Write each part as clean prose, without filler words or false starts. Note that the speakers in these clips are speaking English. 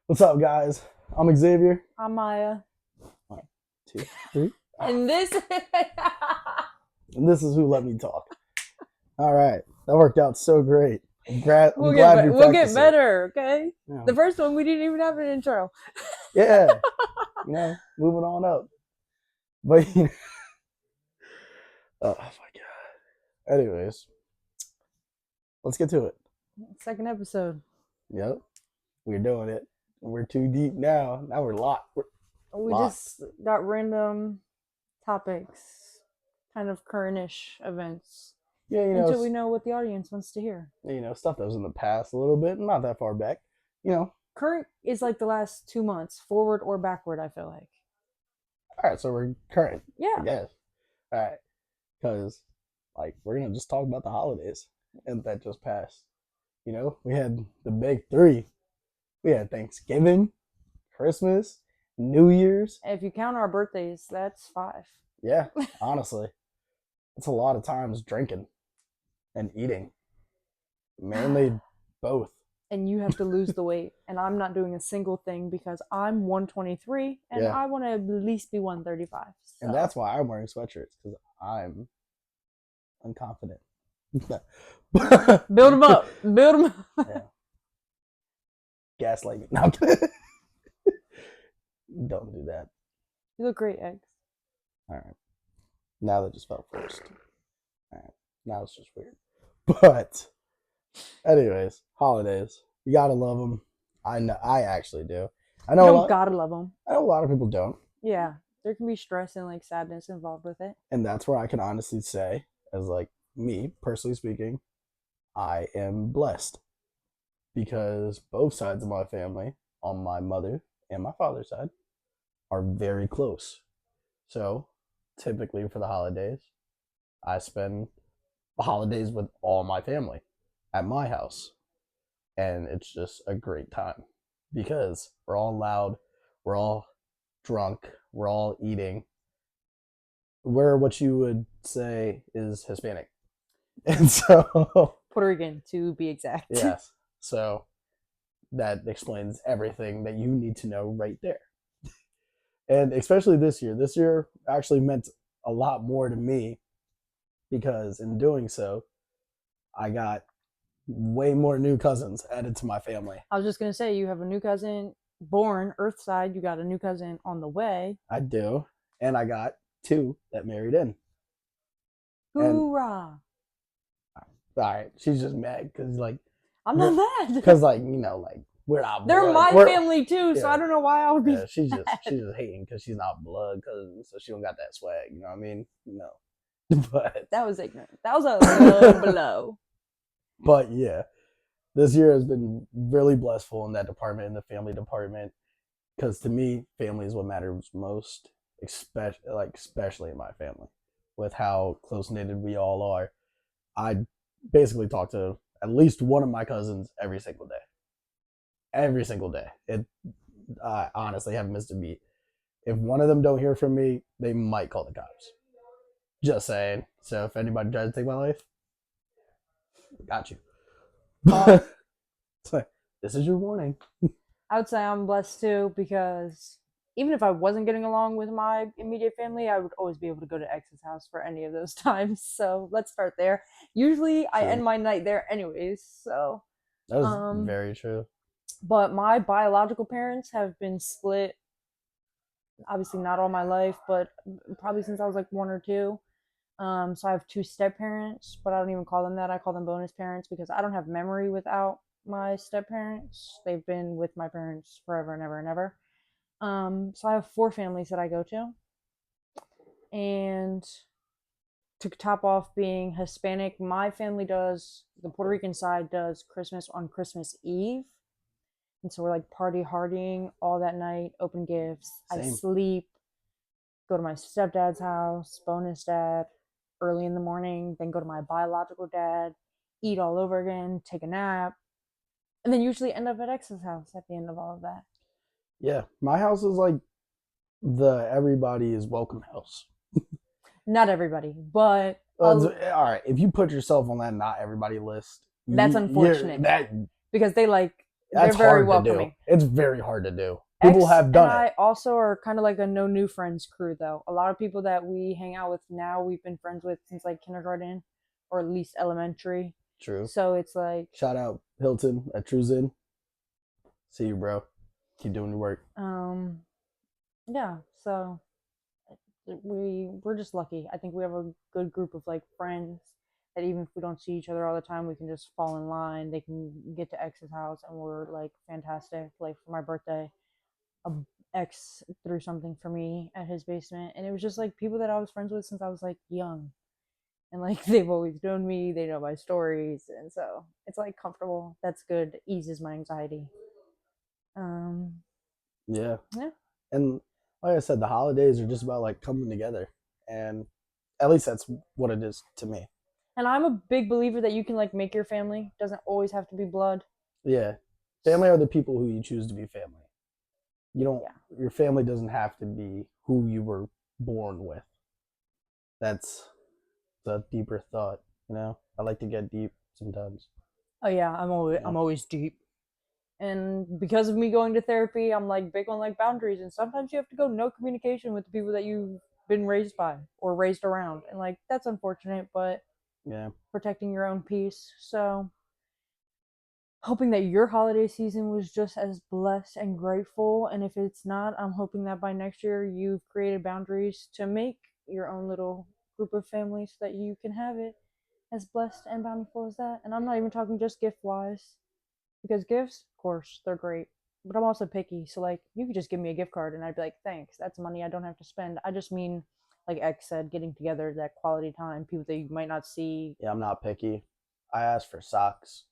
What's up, guys? I'm Xavier. I'm Maya. 1, 2, 3. And this And this is Who Let Me Talk. All right. That worked out so great. I'm glad we we'll practiced get it. better, okay? Yeah. The first one we didn't even have an intro. Yeah. Moving on up. But oh my god. Anyways, let's get to it. Second episode. Yep. We're doing it. We're too deep now. Now we're locked. We just got random topics, kind of current-ish events. Yeah, until we know what the audience wants to hear. Stuff that was in the past a little bit, not that far back. Current is like the last 2 months, forward or backward, I feel like. All right, so we're current. Yeah. I guess. All right. Because, we're going to just talk about the holidays and that just passed. We had the big three. We had Thanksgiving, Christmas, New Year's. If you count our birthdays, that's 5. Yeah, honestly. It's a lot of times drinking and eating. Mainly both. And you have to lose the weight. And I'm not doing a single thing because I'm 123 and I want to at least be 135. So. And that's why I'm wearing sweatshirts, because I'm unconfident. Build them up. Build them up. Yeah. Gaslight me. No, don't do that. You look great, Eggs. All right. Now that just felt forced. All right. Now it's just weird. But anyways, holidays. You gotta love them. I know. I actually do. I know. You don't gotta love them. I know a lot of people don't. Yeah, there can be stress and sadness involved with it. And that's where I can honestly say, as me personally speaking, I am blessed because both sides of my family, on my mother and my father's side, are very close. So typically for the holidays, I spend the holidays with all my family at my house. And it's just a great time because we're all loud, we're all drunk, we're all eating. We're what you would say is Hispanic. And so Puerto Rican, to be exact. Yes. So that explains everything that you need to know right there. And especially this year. This year actually meant a lot more to me because in doing so, I got way more new cousins added to my family. I was just going to say, you have a new cousin born Earthside. You got a new cousin on the way. I do. And I got 2 that married in. Hoorah. All right. She's just mad because, I'm not mad. Because, we're not blood. They're my family, too, so I don't know why I would be mad. She's just hating because she's not blood cousin, so she don't got that swag. You know what I mean? No. But that was ignorant. That was a low blow. But yeah, this year has been really blissful in that department, in the family department, because to me, family is what matters most, especially in my family, with how close-knitted we all are. I basically talk to at least one of my cousins every single day. Every single day. I honestly haven't missed a beat. If one of them don't hear from me, they might call the cops. Just saying. So if anybody tries to take my life, got you. So, this is your warning. I would say I'm blessed too because even if I wasn't getting along with my immediate family, I would always be able to go to X's house for any of those times. So let's start there. Usually I end my night there anyways. So that is very true. But my biological parents have been split, obviously not all my life, but probably since I was 1 or 2. So I have 2 step parents, but I don't even call them that. I call them bonus parents because I don't have memory without my step parents. They've been with my parents forever and ever and ever. So I have 4 families that I go to. And to top off being Hispanic, my family does, the Puerto Rican side does Christmas on Christmas Eve. And so we're party hardying all that night, open gifts. Same. I sleep, go to my stepdad's house, bonus dad, early in the morning, then go to my biological dad, eat all over again, take a nap, and then usually end up at X's house at the end of all of that. Yeah, my house is the everybody is welcome house. Not everybody, but all right. If you put yourself on that not everybody list, that's unfortunate. That because they They're That's very hard to do. welcoming. It's very hard to do. People X have done and it. I also are kind of like a no new friends crew, though. A lot of people that we hang out with now, we've been friends with since like kindergarten, or at least elementary. True. So it's like, Shout out Hilton at Truzin. See you, bro. Keep doing your work. yeah. So we're just lucky. I think we have a good group of like friends that even if we don't see each other all the time, we can just fall in line. They can get to X's house, and we're like fantastic. Like for my birthday, a X threw something for me at his basement, and it was just like people that I was friends with since I was like young, and like they've always known me. They know my stories, and so it's like comfortable. That's good. Eases my anxiety. Yeah. Yeah. And like I said, the holidays are just about like coming together. And at least that's what it is to me. And I'm a big believer that you can like make your family. Doesn't always have to be blood. Yeah. Family are the people who you choose to be family. You don't, Yeah. your family doesn't have to be who you were born with. That's a deeper thought, you know? I like to get deep sometimes. Oh yeah, Yeah. I'm always deep. And because of me going to therapy, I'm like big on like boundaries, and sometimes you have to go no communication with the people that you've been raised by or raised around. And like that's unfortunate, but Yeah. protecting your own peace. So hoping that your holiday season was just as blessed and grateful. And if it's not, I'm hoping that by next year you've created boundaries to make your own little group of families so that you can have it as blessed and bountiful as that. And I'm not even talking just gift wise, because gifts, of course, they're great. But I'm also picky. So, like, you could just give me a gift card and I'd be like, thanks. That's money I don't have to spend. I just mean, like X said, getting together, that quality time, people that you might not see. Yeah, I'm not picky. I ask for socks.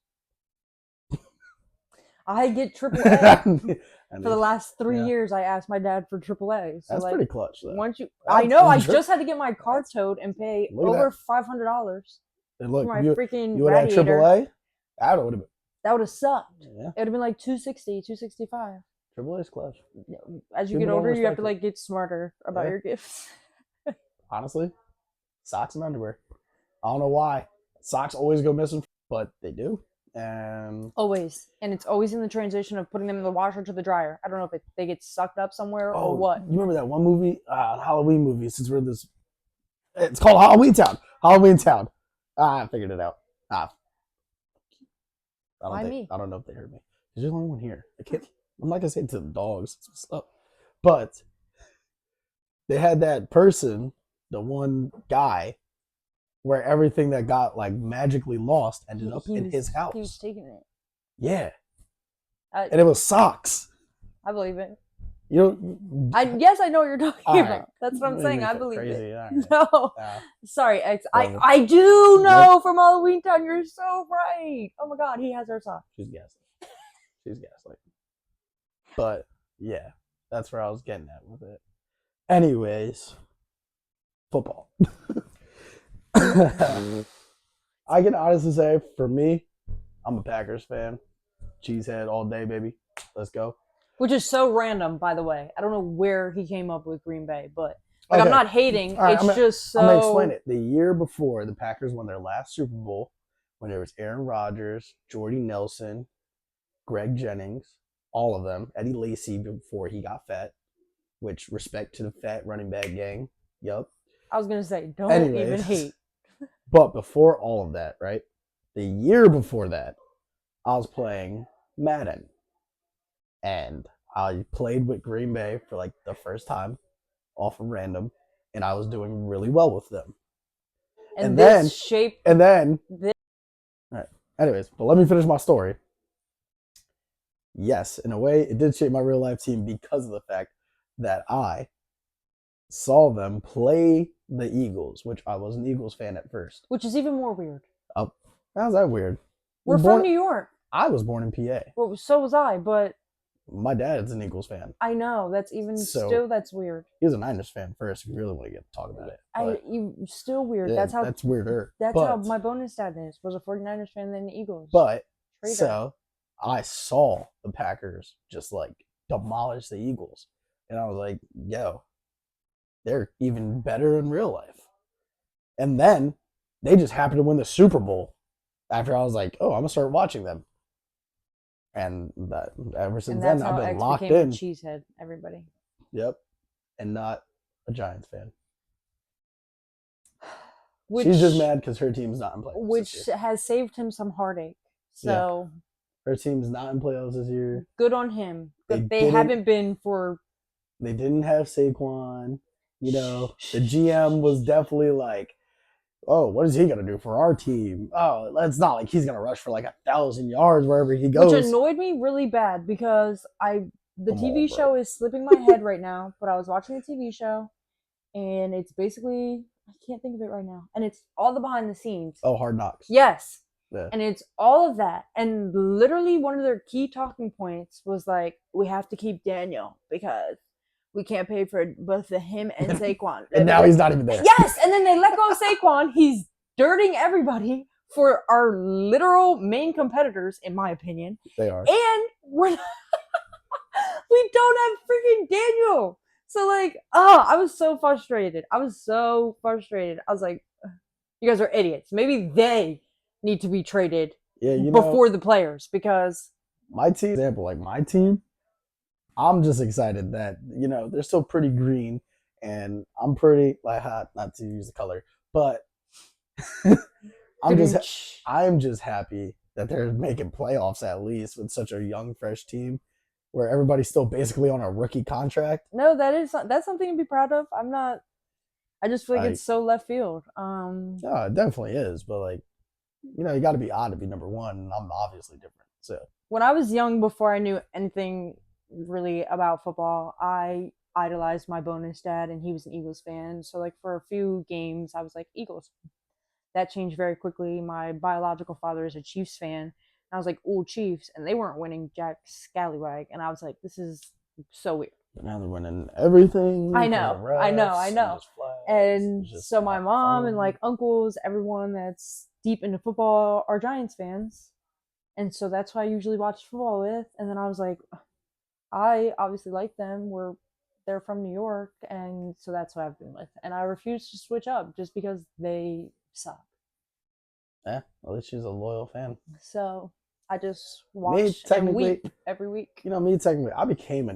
I get triple A. I mean, For the last 3 years, yeah, I asked my dad for triple A. So, that's like, pretty clutch, though. once you, I That's know, I true. just had to get my car towed and pay Look at over that. $500 And for look, my freaking you would have radiator. AAA? That would have been. That would have sucked. Yeah. It would have been like 260, 265. AAA is clutch. As you People get don't older, you have respect to it. like get smarter about Yeah. your gifts. Honestly, socks and underwear. I don't know why. Socks always go missing, but they do. And Always. And it's always in the transition of putting them in the washer to the dryer. I don't know if they get sucked up somewhere or what. you remember that one movie, Halloween movie? Since we're this, it's called Halloween Town. Halloween Town. I figured it out. Why me? I don't know if they heard me. There's only one here. I can't. I'm not gonna say it to the dogs. It's what's up. But they had that person, the one guy, where everything that got like magically lost ended up in his house. He was taking it. Yeah, I, and it was socks. I believe it. You know, Yes, I know what you're talking All right. about. That's what I'm saying. I believe crazy. it. All right. No. Yeah. Sorry, X. Whatever. I do know from Halloween Town. You're so right. Oh my God, he has our socks. She's gaslighting. She's gaslighting. But yeah, that's where I was getting at with it. Anyways, football. I can honestly say, for me, I'm a Packers fan. Cheesehead all day, baby. Let's go. Which is so random, by the way. I don't know where he came up with Green Bay, but like, Okay. I'm not hating. All right, it's just so. I'm gonna explain it. The year before the Packers won their last Super Bowl, when there was Aaron Rodgers, Jordy Nelson, Greg Jennings, all of them, Eddie Lacy before he got fat, which respect to the fat running back gang. Yup. I was gonna say, don't even hate. But before all of that, right? The year before that, I was playing Madden. And I played with Green Bay for like the first time off of random, and I was doing really well with them. And then shaped. And then all right. Anyways, but let me finish my story. Yes, in a way, it did shape my real life team because of the fact that I saw them play the Eagles, which I was an Eagles fan at first. Which is even more weird. Oh, how's that weird? We're from New York. I was born in PA. Well, so was I, but my dad's an Eagles fan. I know. That's even still, that's weird. He was a Niners fan first, if you really want to get to talk about it. Still weird. Yeah, that's weirder. That's how my bonus dad was a 49ers fan, then the Eagles. But, so, I saw the Packers just, like, demolish the Eagles. And I was like, yo, they're even better in real life. And then, they just happened to win the Super Bowl after I was like, oh, I'm going to start watching them. And that ever since And then, that's I've how been X locked became a in. cheesehead, everybody. Yep. And not a Giants fan. She's just Which mad because her team's not in playoffs this which year. has saved him some heartache. Yeah. So Her team's not in playoffs this year. good on him. They But they didn't- haven't been for They didn't have Saquon. You know, the GM was definitely like, oh, what is he going to do for our team? Oh, it's not like he's going to rush for like 1,000 yards wherever he goes. which annoyed me really bad because the Come TV on, show bro. is slipping my head right now, but I was watching a TV show and it's basically I can't think of it right now. And it's all the behind the scenes. Oh, Hard Knocks. Yes. Yeah. And it's all of that. And literally one of their key talking points was like, we have to keep Daniel because we can't pay for both him and Saquon. And now he's not even there. Yes, and then they let go of Saquon. He's dirting everybody for our literal main competitors, in my opinion. They are. And we don't have freaking Daniel. So like, I was so frustrated. I was like, you guys are idiots. Maybe they need to be traded before the players because my team, I'm just excited that, they're still pretty green and I'm pretty like hot, not to use the color, but I'm just happy that they're making playoffs at least with such a young, fresh team where everybody's still basically on a rookie contract. No, that's something to be proud of. I just feel like it's so left field. Yeah, it definitely is, but like, you got to be odd to be number one, and I'm obviously different. So when I was young, before I knew anything really about football, I idolized my bonus dad, and he was an Eagles fan. So like for a few games, I was like Eagles. That changed very quickly. My biological father is a Chiefs fan. And I was like, "Ooh, Chiefs," and they weren't winning jack scallywag, and I was like, "This is so weird." But now they're winning everything. I know. And so my mom and like uncles, everyone that's deep into football are Giants fans. And so that's who I usually watch football with. And then I was like, I obviously like them. They're from New York, and so that's who I've been with. And I refuse to switch up just because they suck. Yeah, at least she's a loyal fan. So I just watch and weep every week. Me technically, I became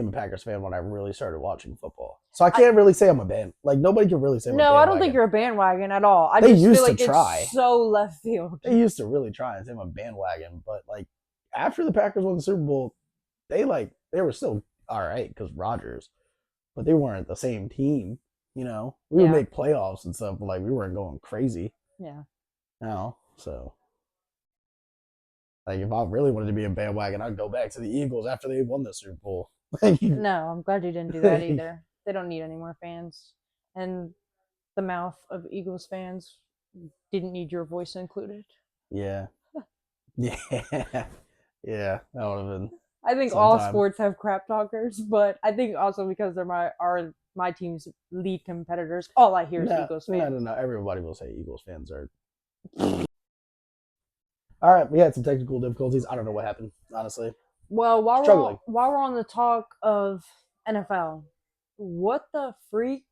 a Packers fan when I really started watching football. So I can't really say I'm a band. Like nobody can really say. No, I don't think you're a bandwagon at all. I just feel like it's so left field. They used to really try and say I'm a bandwagon, but like after the Packers won the Super Bowl, they were still all right because Rodgers, but they weren't the same team. We would make playoffs and stuff, but like we weren't going crazy. Yeah. No, so. Like if I really wanted to be a bandwagon, I'd go back to the Eagles after they won the Super Bowl. No, I'm glad you didn't do that either. They don't need any more fans. And the mouth of Eagles fans didn't need your voice included. Yeah. Yeah. Yeah. That would have been. I think all sports have crap talkers, but I think also because they're my team's lead competitors, all I hear is Eagles fans. No. Everybody will say Eagles fans are. All right, we had some technical difficulties. I don't know what happened, honestly. Well, while we're on the talk of NFL, what the freak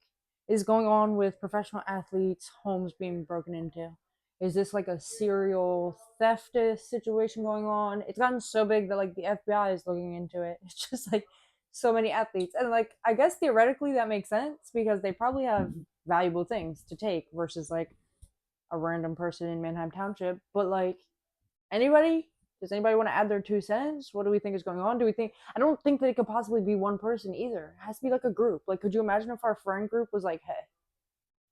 is going on with professional athletes' homes being broken into? Is this like a serial theft situation going on? It's gotten so big that like the FBI is looking into it. It's just like so many athletes, and like I guess theoretically that makes sense because they probably have valuable things to take versus like a random person in Manheim Township. But like does anybody want to add their 2 cents? What do we think is going on? I don't think that it could possibly be one person either. It has to be like a group. Like, could you imagine if our friend group was like, hey,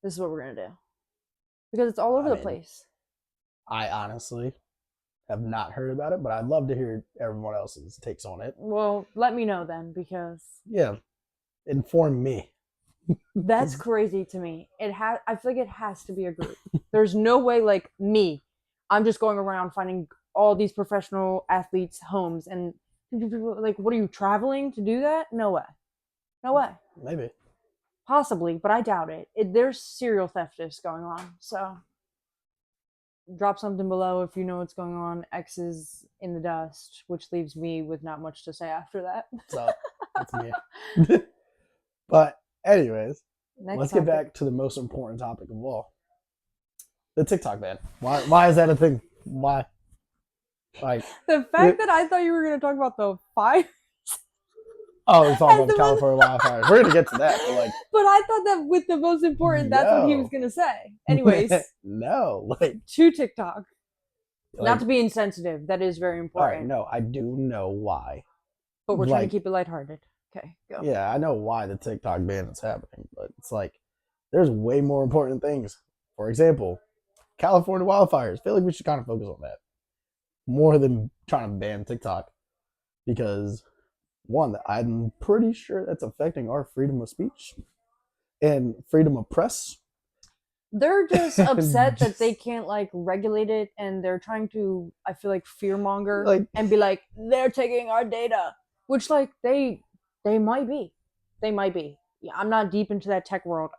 this is what we're going to do? Because it's all over the place. I honestly have not heard about it, but I'd love to hear everyone else's takes on it. Well, let me know then because... Yeah. Inform me. That's crazy to me. I feel like it has to be a group. There's no way like me. I'm just going around finding all these professional athletes' homes and like, what are you traveling to do that? No way. Maybe. Possibly, but I doubt it. There's serial theftists going on. So drop something below if you know what's going on. X is in the dust, which leaves me with not much to say after that. So that's me. But anyways, let's get back to the most important topic of all. The TikTok ban. Why is that a thing? Why? Like, The fact that I thought you were going to talk about the fire. oh, we're talking As about the the most, California wildfires. We're gonna get to that, but like, but I thought that with the most important, that's what he was no, going to say. Anyways, no, like, to TikTok. Not like, to be insensitive, that is very all right, important. no, I do know why. But we're trying to Like, keep it lighthearted. Okay, go. yeah, I know why the TikTok ban is happening, but it's like there's way more important things. For example, California wildfires. I feel like we should kind of focus on that more than trying to ban TikTok because one, I'm pretty sure that's affecting our freedom of speech and freedom of press. They're just upset that they Just can't like regulate it, and they're trying to, I feel like, fearmonger like, and be like, they're taking our data, which like they might be, they might be. Yeah, I'm not deep into that tech world.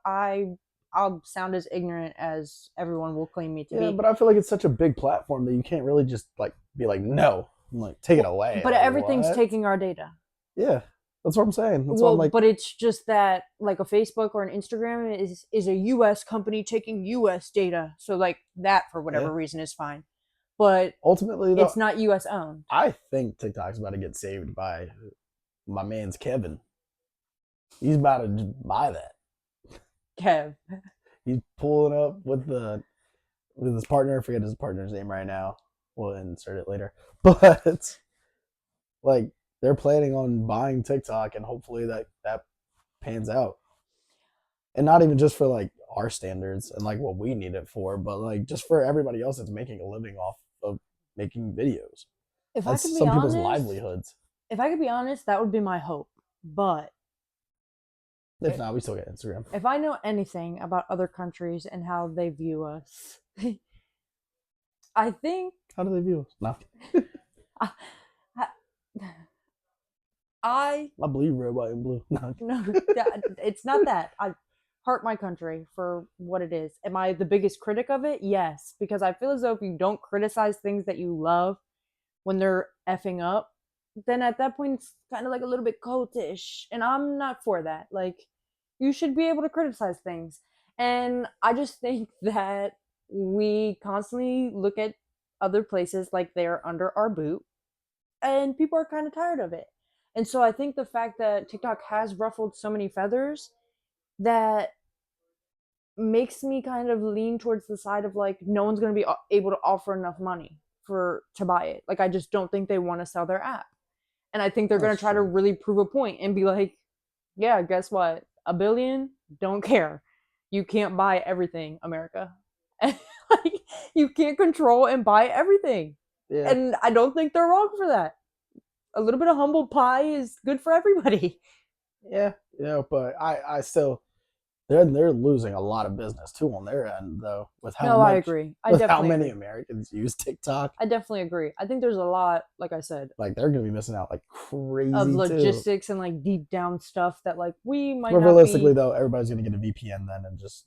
I'll sound as ignorant as everyone will claim me to yeah, be. but I feel like it's such a big platform that you can't really just like be like, no, I'm like, take it Well, away. but Like, everything's what? taking our data. Yeah, that's what I'm saying. That's why I'm Well, like, but it's just that like a Facebook or an Instagram is a US company taking US data. So like that for yeah. whatever reason is fine. But Ultimately, though, it's not US owned. I think TikTok's about to get saved by my man's Kevin. He's about to just buy that. Kev. He's pulling up with his partner. I forget his partner's name right now. We'll insert it later. But like they're planning on buying TikTok, and hopefully that pans out. And not even just for like our standards and like what we need it for, but like just for everybody else that's making a living off of making videos. If I That's could be some people's honest, livelihoods. if I could be honest, that would be my hope. But If not, we still get Instagram. if I know anything about other countries and how they view us, I think How do they view us? No, I, I I believe red, white, and blue. No. no, it's not that. I hurt my country for what it is. Am I the biggest critic of it? Yes, because I feel as though if you don't criticize things that you love when they're effing up, then at that point it's kind of like a little bit cultish, and I'm not for that. Like, you should be able to criticize things, and I just think that we constantly look at other places like they're under our boot, and people are kind of tired of it. And so I think the fact that TikTok has ruffled so many feathers that makes me kind of lean towards the side of like no one's going to be able to offer enough money for to buy it. Like, I just don't think they want to sell their app. And I think they're going That's to try to true. really prove a point and be like, yeah, guess what? A billion? Don't care. You can't buy everything, America. Like, you can't control and buy everything. Yeah, And I don't think they're wrong for that. A little bit of humble pie is good for everybody. yeah, but I still they're losing a lot of business too on their end though No, I agree. I with how definitely many agree. Americans use TikTok. I definitely agree. I think there's a lot, like I said, Like they're gonna be missing out like of crazy too. logistics and like deep down stuff that like we might But not realistically be though, everybody's gonna get a VPN then and just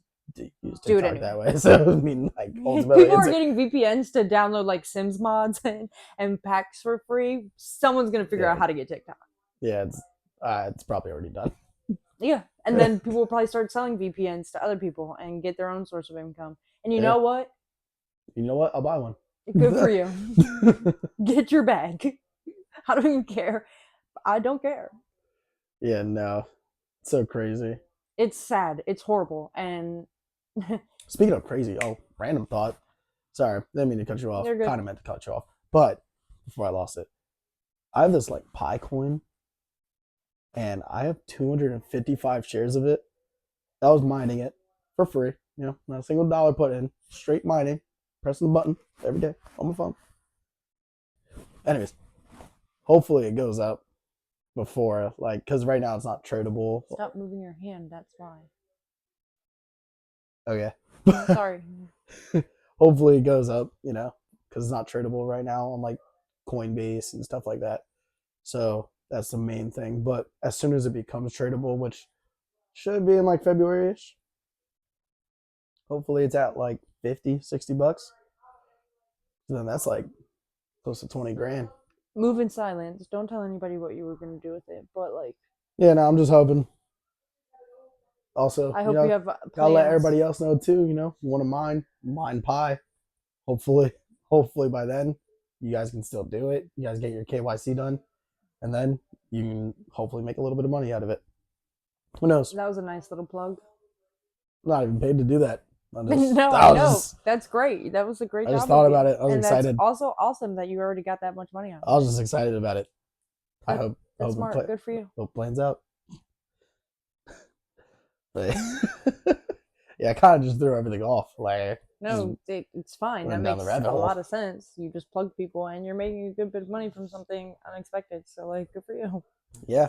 use do it TikTok anyway. that way. So I mean, like ultimately, People are getting VPNs to download like Sims mods and packs for free. Someone's gonna figure yeah, out how to get TikTok. yeah, it's probably already done. Yeah, and then people will probably start selling VPNs to other people and get their own source of income. And you Yeah, know what? you know what? I'll buy one. Good for you. Get your bag. I don't even care. I don't care. Yeah, no, so crazy. It's sad. It's horrible. And Speaking of crazy, oh, random thought. Sorry, didn't mean to cut you off. they're good. Kind of meant to cut you off, but before I lost it, I have this like Pi coin, and I have 255 shares of it. I was mining it for free. You know, not a single dollar put in. Straight mining, pressing the button every day on my phone. Anyways, hopefully it goes up before like because right now it's not tradable. Stop moving your hand. That's why. Okay. Sorry. Hopefully it goes up. You know, because it's not tradable right now on like Coinbase and stuff like that. So that's the main thing. But as soon as it becomes tradable, which should be in like February ish, hopefully it's at like 50, $60. So then that's like close to 20 grand. Move in silence. Don't tell anybody what you were going to do with it. But, like, Yeah, no, I'm just hoping. Also, I you hope you know, have gotta let plans. everybody else know too. You know, you want to mine pie. Hopefully, hopefully by then. You guys can still do it. You guys get your KYC done, and then you can hopefully make a little bit of money out of it. Who knows? That was a nice little plug. I'm not even paid to do that. No, I know. That's great. That was a great I job. just thought of about you. it. I was and excited. That's also awesome that you already got that much money out. I was just excited about it. I hope. That's smart. Good for you. Hope plans out. But yeah, I kind of just threw everything off. Like, no, it's fine. That makes a lot of sense. You just plug people, and you're making a good bit of money from something unexpected. So, like, good for you. Yeah.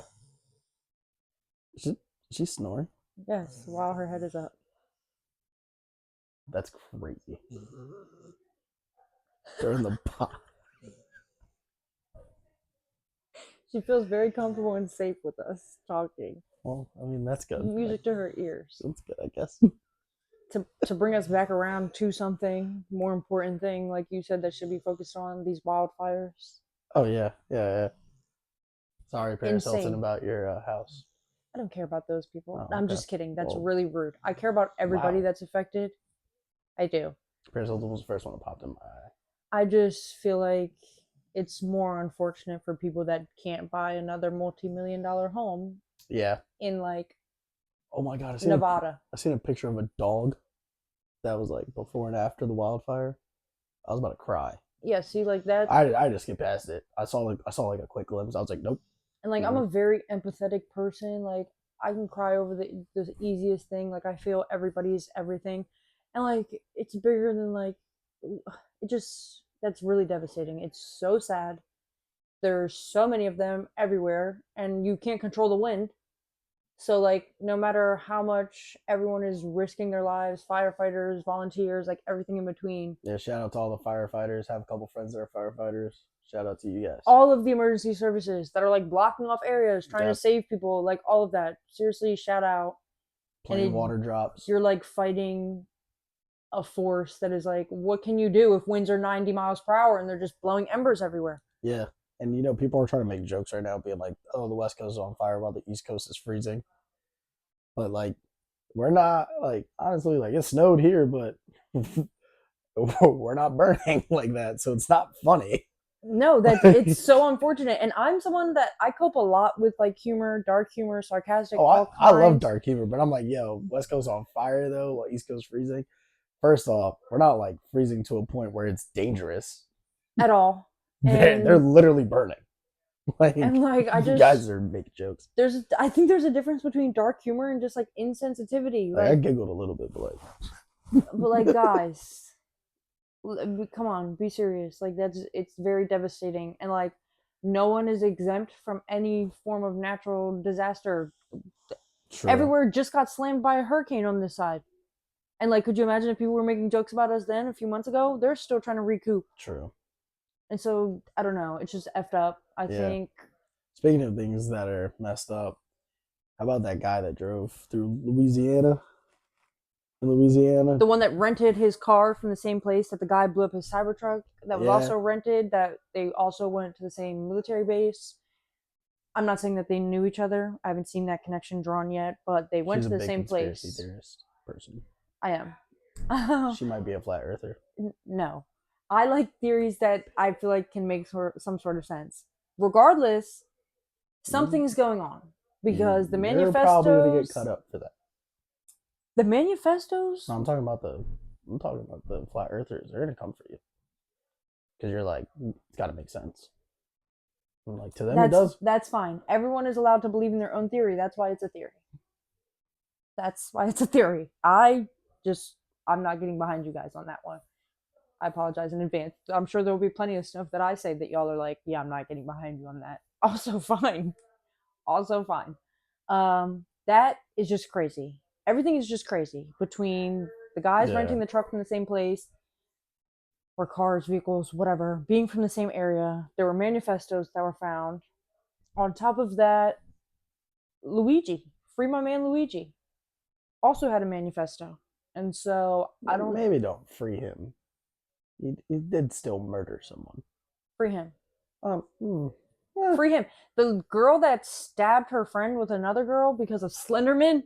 She's snoring. Yes, while her head is up. That's crazy. During the pot. She feels very comfortable and safe with us talking. Well, I mean, that's good. Music to her ears. That's good, I guess. To bring us back around to something more important thing, like you said, that should be focused on these wildfires. Oh yeah. Sorry, Paris Hilton, about your house. I don't care about those people. Oh, okay. I'm just kidding. That's really rude. I care about everybody that's affected. I do. Paris Hilton was the first one that popped in my eye. I just feel like it's more unfortunate for people that can't buy another multi-million-dollar home. Yeah. In like, oh my god, Nevada. I seen a picture of a dog that was like before and after the wildfire. I was about to cry. Yeah, see, like that. I just get past it. I saw like a quick glimpse. I was like, nope. And like, I'm a very empathetic person. Like, I can cry over the easiest thing. Like, I feel everybody's everything, and like, it's bigger than like, it just, that's really devastating. It's so sad. There's so many of them everywhere, and you can't control the wind. So like, no matter how much everyone is risking their lives, firefighters, volunteers, like everything in between. Yeah, shout out to all the firefighters. Have a couple friends that are firefighters. Shout out to you guys. All of the emergency services that are like blocking off areas, trying to save people, like all of that. Seriously, shout out. Playing water drops. You're like fighting a force that is like, what can you do if winds are 90 miles per hour and they're just blowing embers everywhere? Yeah. And you know, people are trying to make jokes right now, being like, oh, the West Coast is on fire while the East Coast is freezing. But like, we're not, like, honestly, like, it snowed here, but we're not burning like that. So it's not funny. No, it's so unfortunate. And I'm someone that I cope a lot with like humor, dark humor, sarcastic. Oh, I love dark humor, but I'm like, yo, West Coast on fire though, while East Coast freezing. First off, we're not like freezing to a point where it's dangerous at all. They're literally burning. Like, and like, you guys are making jokes. I think there's a difference between dark humor and just like insensitivity. Like, I giggled a little bit, but like, guys, come on, be serious. Like, it's very devastating, and like, no one is exempt from any form of natural disaster. True. Everywhere just got slammed by a hurricane on this side. And like, could you imagine if people were making jokes about us then a few months ago? They're still trying to recoup. True. And so, I don't know. It's just effed up, I think. Speaking of things that are messed up, how about that guy that drove through Louisiana? The one that rented his car from the same place that the guy blew up his Cybertruck that was also rented, that they also went to the same military base. I'm not saying that they knew each other. I haven't seen that connection drawn yet, but they went to the same place. She's a big conspiracy theorist person. I am. She might be a flat earther. No. I like theories that I feel like can make some sort of sense. Regardless, something's going on. Because the manifestos... You're probably going to get cut up for that. The manifestos? No, I'm talking about the flat earthers. They're going to come for you. Because you're like, it's got to make sense. And like, to them, it does. That's fine. Everyone is allowed to believe in their own theory. That's why it's a theory. I'm not getting behind you guys on that one. I apologize in advance. I'm sure there will be plenty of stuff that I say that y'all are like, yeah, I'm not getting behind you on that. Also fine. That is just crazy. Everything is just crazy between the guys renting the truck from the same place, or cars, vehicles, whatever, being from the same area. There were manifestos that were found. On top of that, Luigi, free my man Luigi, also had a manifesto. And so maybe don't free him. He did still murder someone. Free him. Free him. The girl that stabbed her friend with another girl because of Slenderman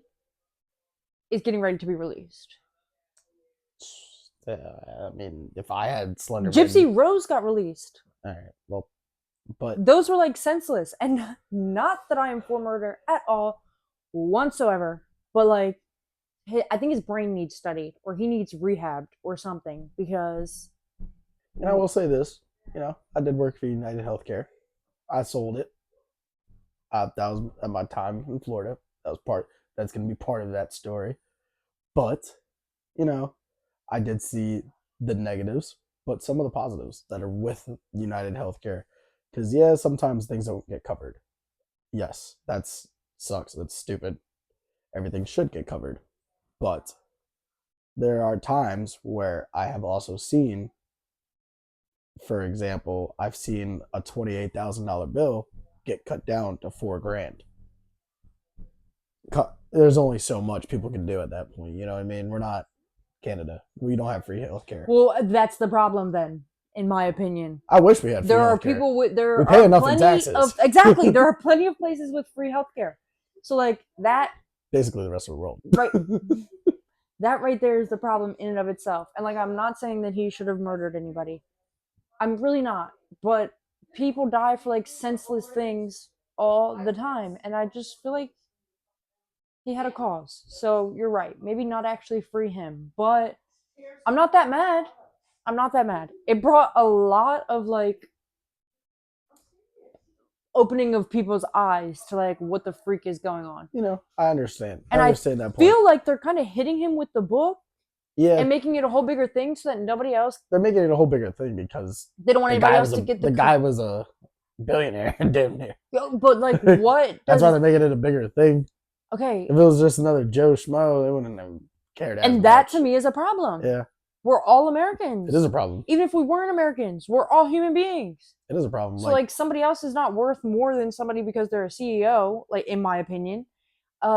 is getting ready to be released. I mean, if I had Slenderman... Gypsy Rose got released. All right. Well, but Those were like senseless, and not that I am for murder at all, whatsoever. But like, I think his brain needs studied, or he needs rehabbed, or something. Because and I will say this, I did work for United Healthcare. I sold it. That was at my time in Florida. That was part. That's going to be part of that story. But you know, I did see the negatives, but some of the positives that are with United Healthcare. Because yeah, sometimes things don't get covered. Yes, that's sucks. That's stupid. Everything should get covered, but there are times where I have also seen, for example, I've seen a $28,000 bill get cut down to $4,000. There's only so much people can do at that point. You know what I mean? We're not Canada. We don't have free healthcare. well, that's the problem then, in my opinion. I wish we had free There are healthcare. people with there We pay are enough in plenty taxes. of exactly. There are plenty of places with free healthcare. So like that, Basically, the rest of the world. right? That right there is the problem in and of itself. And like, I'm not saying that he should have murdered anybody. I'm really not. But people die for like senseless things all the time, and I just feel like he had a cause. So you're right. Maybe not actually free him, but I'm not that mad. I'm not that mad. It brought a lot of like opening of people's eyes to like what the freak is going on. I understand. And I understand that point. Feel like they're kind of hitting him with the book, yeah, and making it a whole bigger thing so that nobody else, they're making it a whole bigger thing because they don't want anybody else to get the guy was a billionaire, damn near. But like, what? That's why they're making it a bigger thing. Okay. If it was just another Joe Schmo, they wouldn't have cared. And that to me is a problem. Yeah. We're all Americans. It is a problem. Even if we weren't Americans, we're all human beings. It is a problem. So like somebody else is not worth more than somebody because they're a CEO, like in my opinion, at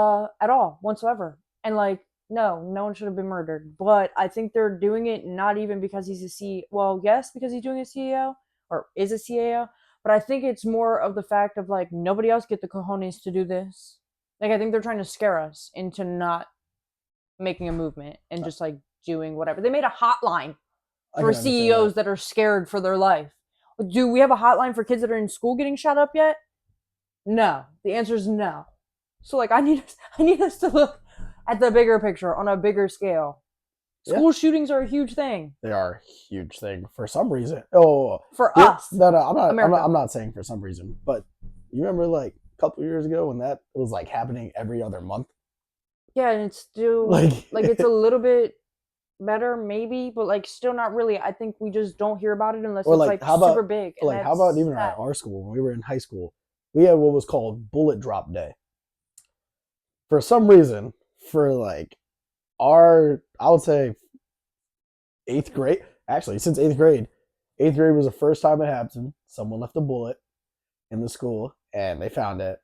all whatsoever. And like, no one should have been murdered. But I think they're doing it not even because he's a CEO. Well, yes, because he's doing a CEO or is a CEO. But I think it's more of the fact of like nobody else get the cojones to do this. Like I think they're trying to scare us into not making a movement and just like doing whatever. They made a hotline for CEOs that are scared for their life. Do we have a hotline for kids that are in school getting shot up yet? No. The answer is no. So like I need us to look at the bigger picture on a bigger scale. School shootings are a huge thing. They are a huge thing for some reason. Oh, for us. No, I'm not saying for some reason, but you remember like a couple years ago when that was like happening every other month? Yeah, and it's still like it's a little bit better maybe, but like still not really. I think we just don't hear about it unless it's like super big. Like how about even at our school when we were in high school, we had what was called bullet drop day. For some reason, for like I would say 8th grade. Actually, since 8th grade was the first time it happened. Someone left a bullet in the school, and they found it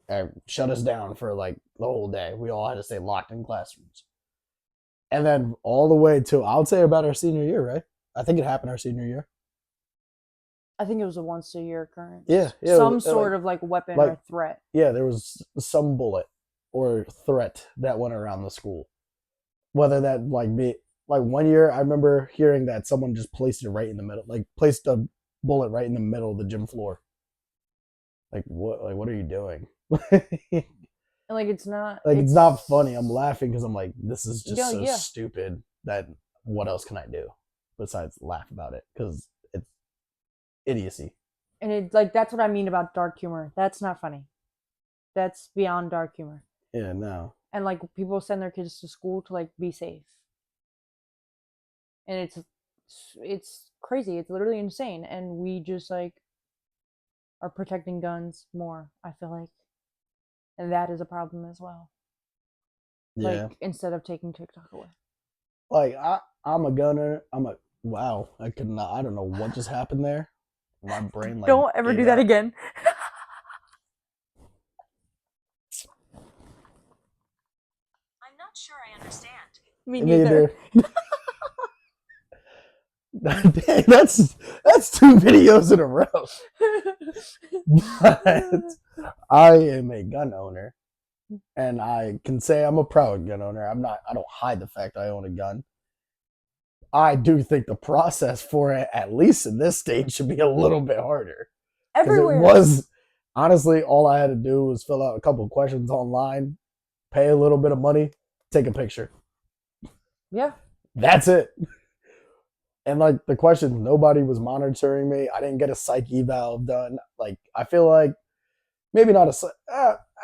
and shut us down for like the whole day. We all had to stay locked in classrooms. And then all the way to, I would say about our senior year, right? I think it happened our senior year. I think it was a once a year occurrence. Yeah. Some sort of like weapon or threat. Yeah, there was some bullet or threat that went around the school. Whether that like be like one year, I remember hearing that someone just placed it right in the middle, like placed a bullet right in the middle of the gym floor. Like what? Like what are you doing? And like it's not funny. I'm laughing because I'm like, this is just stupid that what else can I do besides laugh about it? Because it's idiocy. And it like that's what I mean about dark humor. That's not funny. That's beyond dark humor. Yeah, no. And like people send their kids to school to like be safe. And it's crazy. It's literally insane. And we just like are protecting guns more, I feel like. And that is a problem as well. Yeah. Like instead of taking TikTok away. Like I'm a gunner. Wow. I could not. I don't know what just happened there. My brain. Like, don't ever do that again. I'm not sure I understand. Me neither. Dang, that's 2 videos in a row. But I am a gun owner, and I can say I'm a proud gun owner. I don't hide the fact I own a gun. I do think the process for it, at least in this stage, should be a little bit harder. Because it Everywhere. was, honestly, all I had to do was fill out a couple of questions online, pay a little bit of money, take a picture. Yeah. That's it. And like the question, nobody was monitoring me. I didn't get a psych eval done. Like, I feel like maybe not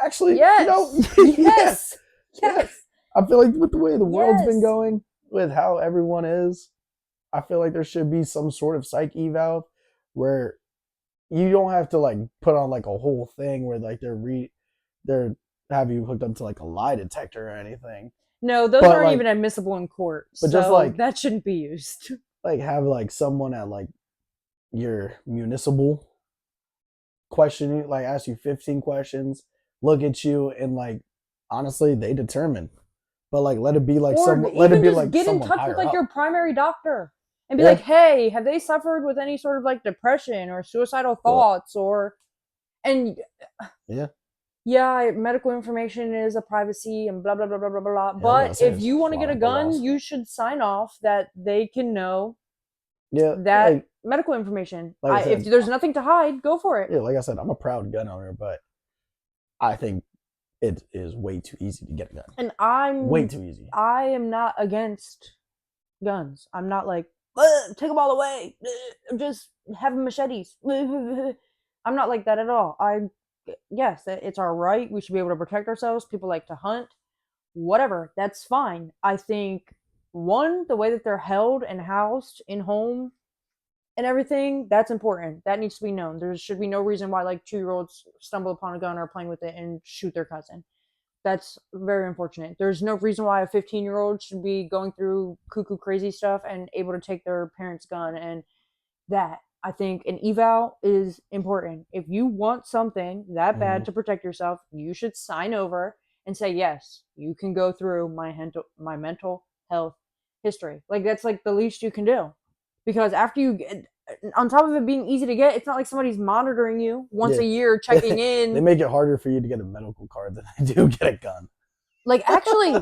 actually, Yes. yeah, Yes. yeah. Yes. I feel like with the way the world's been Yes. going, with how everyone is, I feel like there should be some sort of psych eval where you don't have to like put on like a whole thing where like they're have you hooked up to like a lie detector or anything. No, those But aren't like even admissible in court. but just So like that shouldn't be used. have like someone at like your municipal question you, like ask you 15 questions, look at you and like honestly they determine. But like let it be like Or someone let it even be just like get in someone touch with higher like up. your primary doctor and be Yeah. like, hey, have they suffered with any sort of like depression or suicidal Well, thoughts or and yeah. yeah, medical information is a privacy and blah blah blah blah blah blah. Yeah, I was But gonna say, if there's you want a to lot get a of gun, laws. you should sign off that they can know Yeah, that like medical information. like I If said, there's nothing to hide, go for it. yeah, like I said, I'm a proud gun owner, but I think it is way too easy to get a gun. And Way too easy. I am not against guns. I'm not like take them all away. Just have machetes. I'm not like that at all. Yes, it's our right. We should be able to protect ourselves. People like to hunt. Whatever, that's fine. I think one, the way that they're held and housed in home and everything, that's important. That needs to be known. There should be no reason why like 2-year-olds stumble upon a gun or playing with it and shoot their cousin. That's very unfortunate. There's no reason why a 15-year-old should be going through cuckoo crazy stuff and able to take their parents' gun. And that, I think an eval is important. If you want something that bad Mhm. to protect yourself, you should sign over and say, yes, you can go through my mental health history. Like, that's like the least you can do. Because after you get, on top of it being easy to get, it's not like somebody's monitoring you once Yeah. a year, checking They in. make it harder for you to get a medical card than they do get a gun. Like, actually,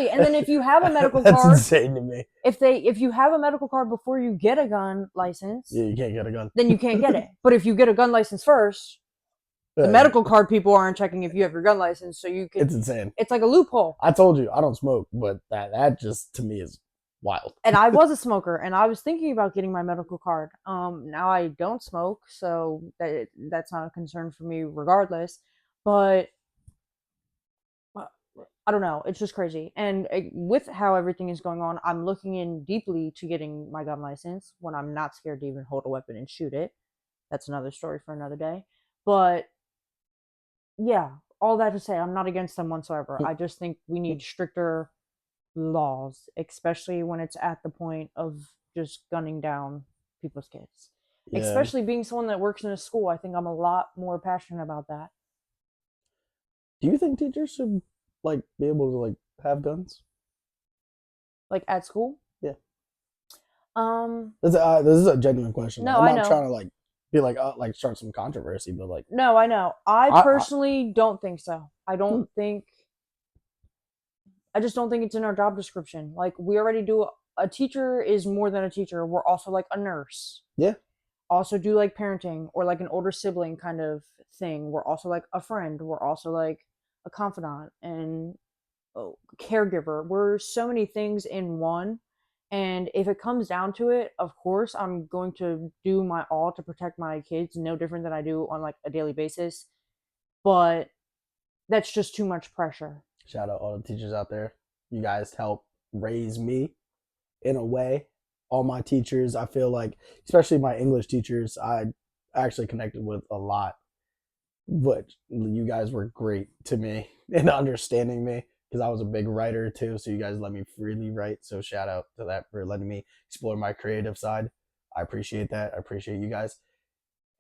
and then if you have a medical That's card, insane to me. if you have a medical card before you get a gun license, Yeah, you can't get a gun. then you can't get it. But if you get a gun license first, the medical card people aren't checking if you have your gun license, so you can. It's insane. It's like a loophole. I told you I don't smoke, but that just to me is wild. And I was a smoker, and I was thinking about getting my medical card. Now I don't smoke, so that's not a concern for me, regardless. But I don't know. It's just crazy. And with how everything is going on, I'm looking in deeply to getting my gun license when I'm not scared to even hold a weapon and shoot it. That's another story for another day. But yeah, all that to say, I'm not against them whatsoever. I just think we need stricter laws, especially when it's at the point of just gunning down people's kids. Yeah. Especially being someone that works in a school, I think I'm a lot more passionate about that. Do you think teachers should like be able to like have guns? Like at school? Yeah. This is a genuine question. No, I'm I not know. trying to be like start some controversy, but like No, I know. I personally don't think so. I don't think. I just don't think it's in our job description. Like, we already do. A teacher is more than a teacher. We're also like a nurse. Yeah. Also do like parenting or like an older sibling kind of thing. We're also like a friend. We're also like a confidant and caregiver. We're so many things in one. And if it comes down to it, of course, I'm going to do my all to protect my kids, no different than I do on like a daily basis. But that's just too much pressure. Shout out all the teachers out there. You guys help raise me in a way. All my teachers, I feel like, especially my English teachers, I actually connected with a lot. But you guys were great to me in understanding me because I was a big writer too. So you guys let me freely write. So shout out to that for letting me explore my creative side. I appreciate that. I appreciate you guys.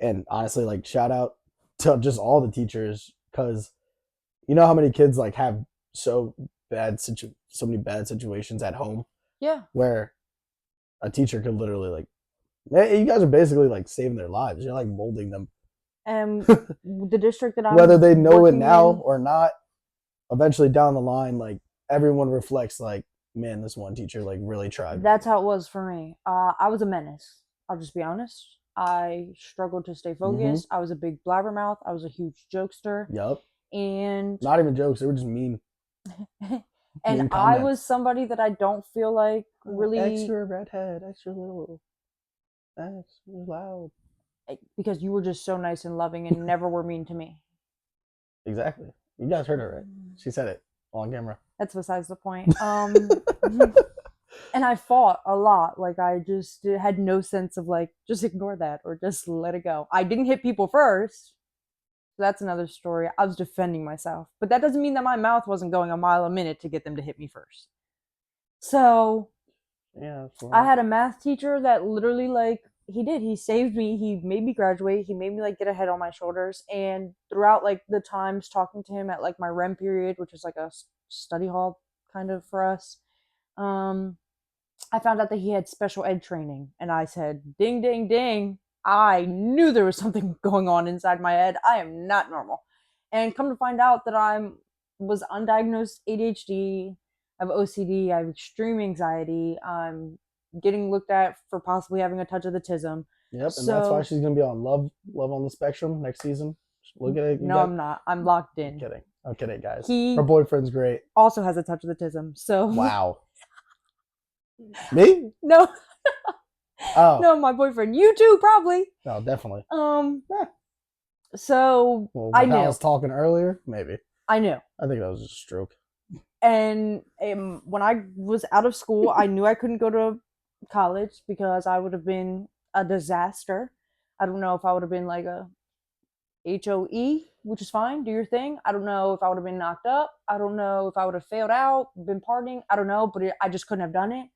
And honestly, like shout out to just all the teachers because you know how many kids like have so many bad situations at home. Yeah. Where a teacher could literally like, you guys are basically like saving their lives. You're like molding them. And the district that I'm whether they know it now in, or not, eventually down the line, like everyone reflects like man, this one teacher like really tried. That's how it was for me. I was a menace. I'll just be honest. I struggled to stay focused. I was a big blabbermouth. I was a huge jokester. Yup. And Not even jokes. They were just mean. and Mean I comments. was somebody that I don't feel like really Extra redhead, extra little, extra loud. because you were just so nice and loving and never were mean to me. Exactly. You guys heard her right. She said it on camera. That's besides the point. And I fought a lot. Like I just had no sense of like just ignore that or just let it go. I didn't hit people first. That's another story. I was defending myself. But that doesn't mean that my mouth wasn't going a mile a minute to get them to hit me first. So Yeah. I had a math teacher that literally like he saved me. He made me graduate. He made me like get a head on my shoulders. And throughout like the times talking to him at like my REM period, which is like a study hall kind of for us, I found out that he had special ed training. And I said, ding, ding, ding. I knew there was something going on inside my head. I am not normal. And come to find out that I was undiagnosed ADHD, I have OCD, I have extreme anxiety. I'm getting looked at for possibly having a touch of the tism. Yep, and that's why she's gonna be on Love on the Spectrum next season. Look at it. No, I'm not. I'm locked in. I'm kidding, guys. He Her boyfriend's great. also has a touch of the tism. So wow. Me? No. Oh. No, my boyfriend. You too, probably. No, definitely. Yeah. So well, I knew. I was talking earlier, maybe. I knew. I think that was just a stroke. And when I was out of school, I knew I couldn't go to college because I would have been a disaster. I don't know if I would have been like a HOE, which is fine, do your thing. I don't know if I would have been knocked up. I don't know if I would have failed out, been partying. I don't know, but I just couldn't have done it.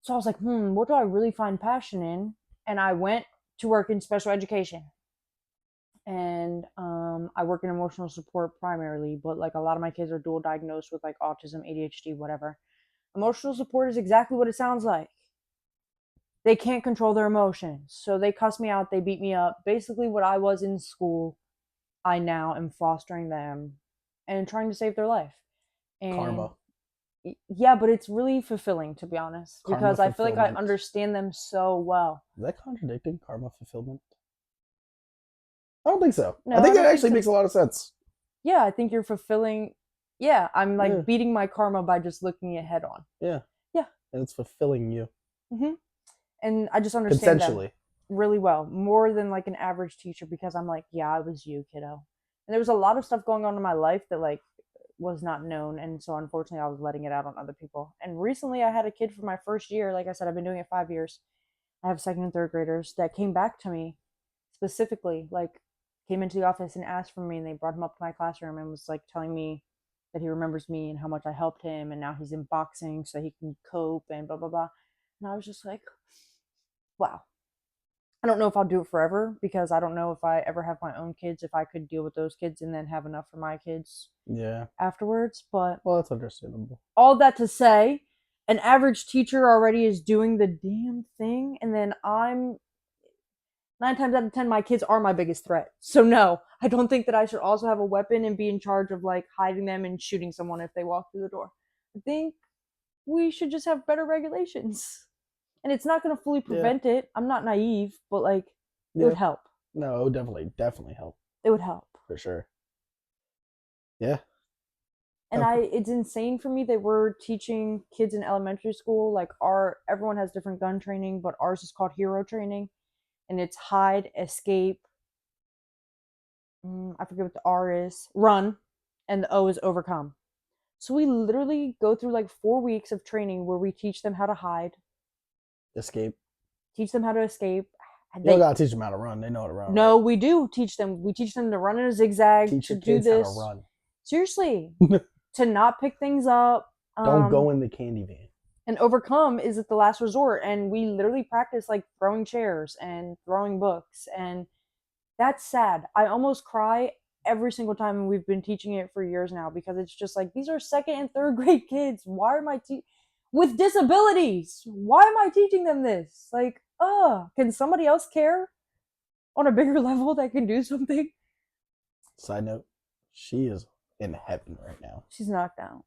So I was like, what do I really find passion in? And I went to work in special education. And I work in emotional support primarily, but like a lot of my kids are dual diagnosed with like autism, ADHD, whatever. Emotional support is exactly what it sounds like. They can't control their emotions, so they cuss me out, they beat me up. Basically, what I was in school, I now am fostering them and trying to save their life. And Karma. Yeah, but it's really fulfilling, to be honest, because I feel like I fulfillment. understand them so well. Is that contradicting karma fulfillment? I don't think so. No, I think I it don't actually think makes so. a lot of sense. Yeah, I think you're fulfilling. Yeah, I'm like Yeah. beating my karma by just looking it head on. Yeah. Yeah. And it's fulfilling you. And I just understand them Consensually. really well, more than like an average teacher, because I'm like, yeah, I was you, kiddo. And there was a lot of stuff going on in my life that like was not known, and so unfortunately I was letting it out on other people. And recently I had a kid for my first year. Like I said, I've been doing it 5 years. I have second and third graders that came back to me specifically, like came into the office and asked for me, and they brought him up to my classroom and was like telling me that he remembers me and how much I helped him, and now he's in boxing so he can cope and blah blah blah. And I was just like, wow. I don't know if I'll do it forever, because I don't know if I ever have my own kids, if I could deal with those kids and then have enough for my kids afterwards. But well, that's understandable. All that to say, an average teacher already is doing the damn thing, and then I'm 9 times out of 10, my kids are my biggest threat. So no, I don't think that I should also have a weapon and be in charge of like hiding them and shooting someone if they walk through the door. I think we should just have better regulations. And it's not going to fully prevent it. I'm not naive, but like it would help. No, it would definitely help. It would help. For sure. Yeah. And it's insane for me. They were teaching kids in elementary school, like everyone has different gun training, but ours is called hero training. And it's hide, escape. I forget what the R is. Run. And the O is overcome. So we literally go through like 4 weeks of training where we teach them how to hide. Escape. Teach them how to escape. You don't gotta teach them how to run. They know how to run. No, we do teach them. We teach them to run in a zigzag. Teach your to do kids this. how to run. Seriously. To not pick things up. Don't go in the candy van. And overcome is at the last resort. And we literally practice like throwing chairs and throwing books. And that's sad. I almost cry every single time, and we've been teaching it for years now, because it's just like, these are second and third grade kids. Why am I with disabilities? Why am I teaching them this? Like, can somebody else care on a bigger level that can do something? Side note, she is in heaven right now. She's knocked out.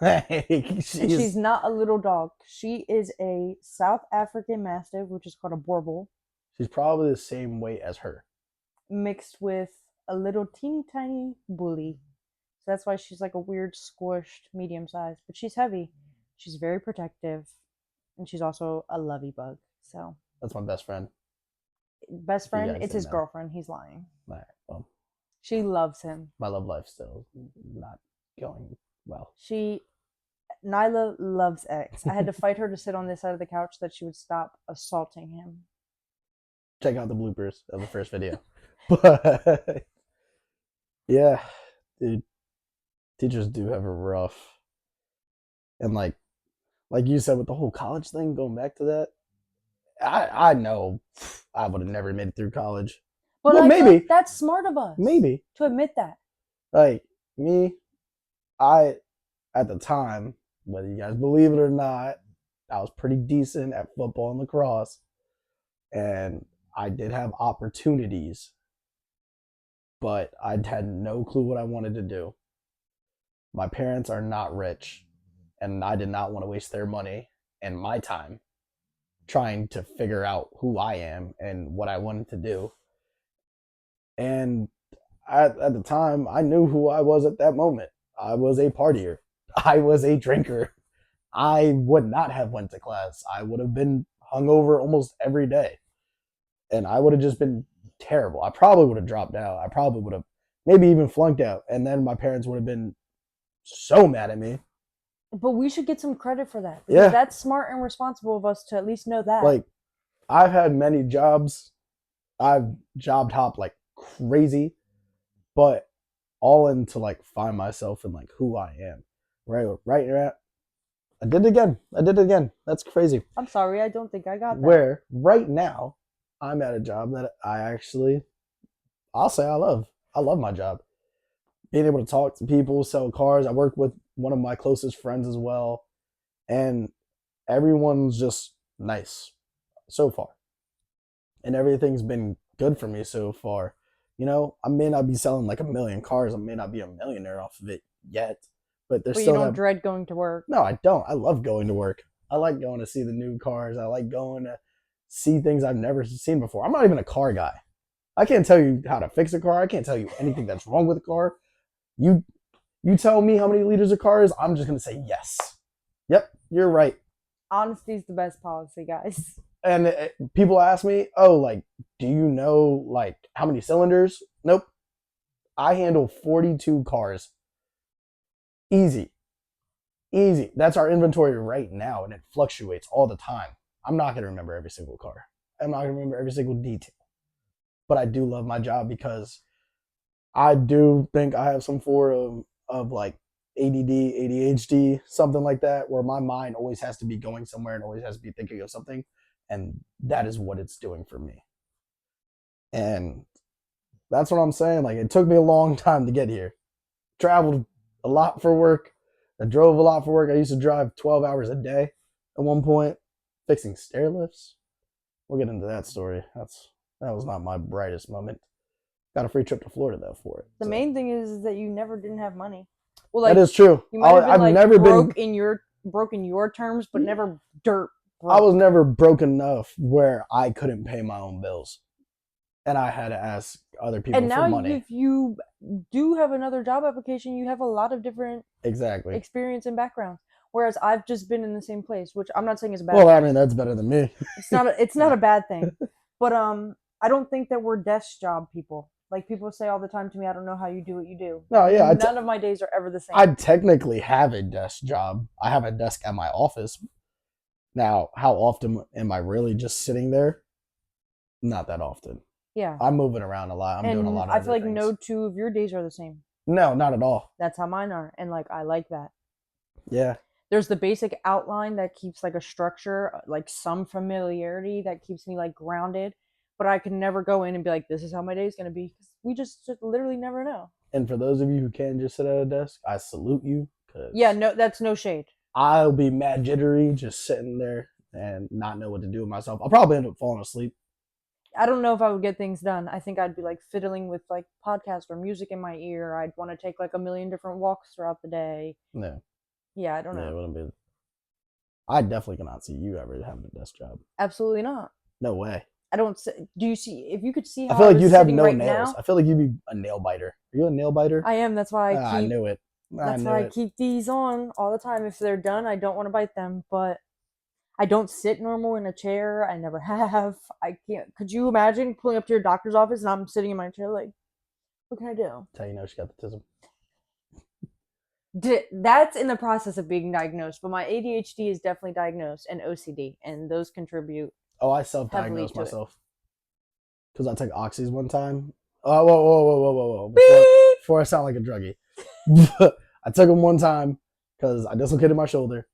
Like, And she's not a little dog. She is a South African Mastiff, which is called a Borbal, she's probably the same weight as her. mixed with a little teeny tiny bully. So that's why she's like a weird squished medium size. But she's heavy. She's very protective. And she's also a lovey bug. So That's my best friend. best You friend, guys it's didn't his know. girlfriend. He's lying. All right, well, She loves him. my love life still not going well. Nyla loves X. I had to fight her to sit on this side of the couch so that she would stop assaulting him. Check out the bloopers of the first video. But yeah, dude, teachers do have a rough, and like you said with the whole college thing, going back to that, I know I would have never made it through college. But Well, I feel maybe. like that's smart of us. Maybe. To admit that. Like me, I at the time, whether you guys believe it or not, I was pretty decent at football and lacrosse, and I did have opportunities, but I had no clue what I wanted to do. My parents are not rich, and I did not want to waste their money and my time trying to figure out who I am and what I wanted to do. And at the time, I knew who I was at that moment. I was a partier. I was a drinker. I would not have went to class. I would have been hungover almost every day. And I would have just been terrible. I probably would have dropped out. I probably would have maybe even flunked out. And then my parents would have been so mad at me. But we should get some credit for that. Yeah. That's smart and responsible of us to at least know that. Like, I've had many jobs. I've job hopped like crazy, but all in to like find myself and like who I am. Right now, I did it again. That's crazy. I'm sorry, I don't think I got that. Where right now, I'm at a job that I'll say I love. I love my job. Being able to talk to people, sell cars. I work with one of my closest friends as well. And everyone's just nice so far. And everything's been good for me so far. You know, I may not be selling like a million cars. I may not be a millionaire off of it yet. But there's But still you don't dread going to work. No, I don't. I love going to work. I like going to see the new cars. I like going to see things I've never seen before. I'm not even a car guy. I can't tell you how to fix a car. I can't tell you anything that's wrong with a car. You tell me how many liters a car is, I'm just going to say yes. Yep, you're right. Honesty is the best policy, guys. And people ask me, oh, like, do you know, like, how many cylinders? Nope. I handle 42 cars. Easy. That's our inventory right now, and it fluctuates all the time. I'm not going to remember every single car. I'm not going to remember every single detail. But I do love my job because I do think I have some form of like ADD, ADHD, something like that, where my mind always has to be going somewhere and always has to be thinking of something. And that is what it's doing for me. And that's what I'm saying. Like, it took me a long time to get here. Traveled a lot for work. I drove a lot for work. I used to drive 12 hours a day at one point, fixing stair lifts. We'll get into that story. That was not my brightest moment. Got a free trip to Florida though for it. The so. main thing is that you never didn't have money. Well, like, that is true. You might have been I've like never broke been in your terms, but never dirt broke. I was never broke enough where I couldn't pay my own bills, and I had to ask other people and for now, money. if you do have another job application, you have a lot of different Exactly. experience and background. Whereas I've just been in the same place, which I'm not saying is bad. Well, I mean, that's better than me. It's not a bad thing, but I don't think that we're desk job people. Like, people say all the time to me, I don't know how you do what you do. No, yeah. None of my days are ever the same. I technically have a desk job. I have a desk at my office. Now, how often am I really just sitting there? Not that often. Yeah. I'm moving around a lot. I'm doing a lot of I feel like things. no two of your days are the same. No, not at all. That's how mine are. And like, I like that. Yeah. There's the basic outline that keeps like a structure, like some familiarity that keeps me like grounded. But I can never go in and be like, this is how my day is going to be. Because we just literally never know. And for those of you who can just sit at a desk, I salute you. Yeah, no, that's no shade. I'll be mad jittery just sitting there and not know what to do with myself. I'll probably end up falling asleep. I don't know if I would get things done. I think I'd be like fiddling with like podcasts or music in my ear. I'd want to take like a million different walks throughout the day. No. Yeah, I don't Yeah, it know. wouldn't be. I definitely cannot see you ever having a desk job. Absolutely not. No way. I don't. Do you see? If you could see I how feel I like was you'd have sitting no right nails. now, I feel like you'd be a nail biter. Are you a nail biter? I am. That's why I Ah, I keep. knew it. I That's knew why I it. keep these on all the time. If they're done, I don't want to bite them. But I don't sit normal in a chair. I never have. I can't. Could you imagine pulling up to your doctor's office and I'm sitting in my chair like, what can I do? That's how you know she got the tism. That's in the process of being diagnosed, but my ADHD is definitely diagnosed and OCD, and those contribute Oh, I heavily self-diagnosed to it. myself because I took oxys one time. Oh, whoa! Beep! Before I sound like a druggie, I took them one time because I dislocated my shoulder,